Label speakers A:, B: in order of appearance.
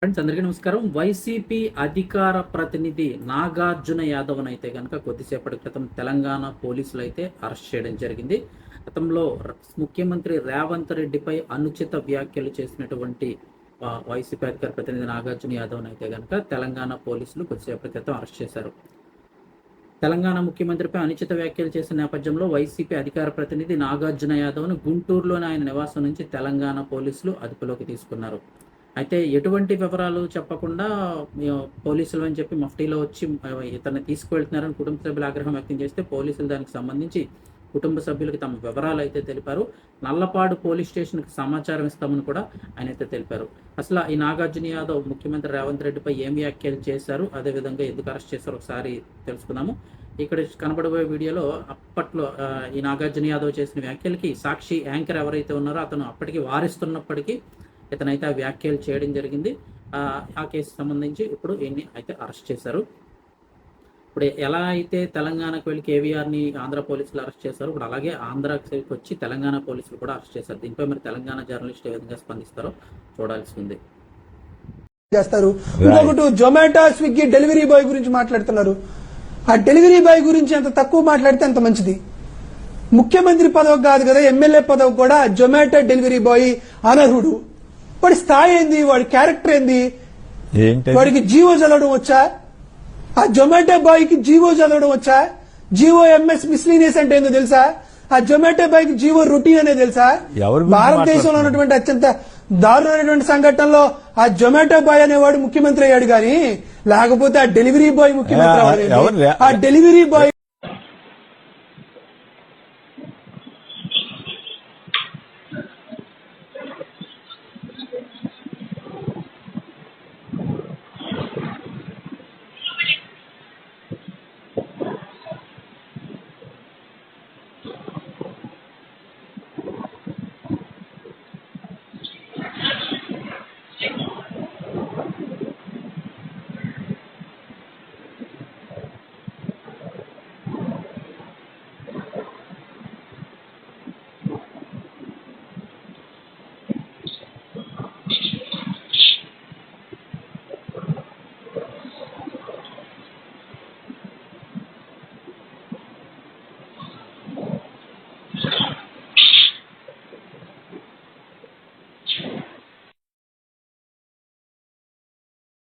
A: Friends అందరికీ నమస్కారం. YCP అధికార ప్రతినిధి నాగార్జున యాదవ్ అయితే కనుక కొద్దిసేపటి క్రితం తెలంగాణ పోలీసులు అయితే అరెస్ట్ చేయడం జరిగింది. గతంలో ముఖ్యమంత్రి రేవంత్ రెడ్డిపై అనుచిత వ్యాఖ్యలు చేసినటువంటి వైసీపీ అధికార ప్రతినిధి నాగార్జున యాదవ్ అయితే కనుక తెలంగాణ పోలీసులు కొద్దిసేపటి క్రితం అరెస్ట్ చేశారు. తెలంగాణ ముఖ్యమంత్రిపై అనుచిత వ్యాఖ్యలు చేసిన నేపథ్యంలో వైసీపీ అధికార ప్రతినిధి నాగార్జున యాదవ్ను గుంటూరులోని ఆయన నివాసం నుంచి తెలంగాణ పోలీసులు అదుపులోకి తీసుకున్నారు. అయితే ఎటువంటి వివరాలు చెప్పకుండా పోలీసులు అని చెప్పి మఫ్టీలో వచ్చి ఇతన్ని తీసుకువెళ్తున్నారని కుటుంబ సభ్యులు ఆగ్రహం వ్యక్తం చేస్తే పోలీసులు దానికి సంబంధించి కుటుంబ సభ్యులకు తమ వివరాలు అయితే తెలిపారు. నల్లపాడు పోలీస్ స్టేషన్కి సమాచారం ఇస్తామని కూడా ఆయన అయితే తెలిపారు. అసలు ఈ నాగార్జున యాదవ్ ముఖ్యమంత్రి రేవంత్ రెడ్డిపై ఏం వ్యాఖ్యలు చేశారు, అదేవిధంగా ఎందుకు అరెస్ట్ చేశారు ఒకసారి తెలుసుకుందాము. ఇక్కడ కనబడబోయే వీడియోలో అప్పట్లో ఈ నాగార్జున యాదవ్ చేసిన వ్యాఖ్యలకి సాక్షి యాంకర్ ఎవరైతే ఉన్నారో అతను అప్పటికి వారిస్తున్నప్పటికీ ఇతనైతే ఆ వ్యాఖ్యలు చేయడం జరిగింది. ఆ కేసు సంబంధించి ఇప్పుడు ఈయన్ని అయితే అరెస్ట్ చేశారు. ఇప్పుడు ఎలా అయితే తెలంగాణకు వెళ్ళి కేవీఆర్ని ఆంధ్ర పోలీసులు అరెస్ట్ చేశారు, ఇప్పుడు అలాగే ఆంధ్రాకి వచ్చి తెలంగాణ పోలీసులు కూడా అరెస్ట్ చేశారు. దీనిపై మరి తెలంగాణ జర్నలిస్ట్ ఏ విధంగా స్పందిస్తారో చూడాల్సి ఉంది.
B: చేస్తారు. ఇంకొకటి జొమాటో స్విగ్గీ డెలివరీ బాయ్ గురించి మాట్లాడుతున్నారు. ఆ డెలివరీ బాయ్ గురించి ఎంత తక్కువ మాట్లాడితే అంత మంచిది. ముఖ్యమంత్రి పదవి కాదు కదా, ఎమ్మెల్యే పదవి కూడా జొమాటో డెలివరీ బాయ్ అనర్హుడు. వాడి స్థాయి ఏంది, వాడి క్యారెక్టర్ ఏంది, వాడికి జీవో చదవడం వచ్చా? ఆ జొమాటో బాయ్ కి జీవో చదవడం వచ్చా? జీవో ఎంఎస్ మిస్లీనియస్ అంటే ఏందో తెలుసా? ఆ జొమాటో బాయ్ కి జీవో రొటీన్ అనేది తెలుసా? భారతదేశంలో ఉన్నటువంటి అత్యంత దారుణమైనటువంటి సంఘటనలో ఆ జొమాటో బాయ్ అనేవాడు ముఖ్యమంత్రి అయ్యాడు, కానీ లేకపోతే ఆ డెలివరీ బాయ్ ముఖ్యమంత్రి అవ్వలేదు. ఆ డెలివరీ బాయ్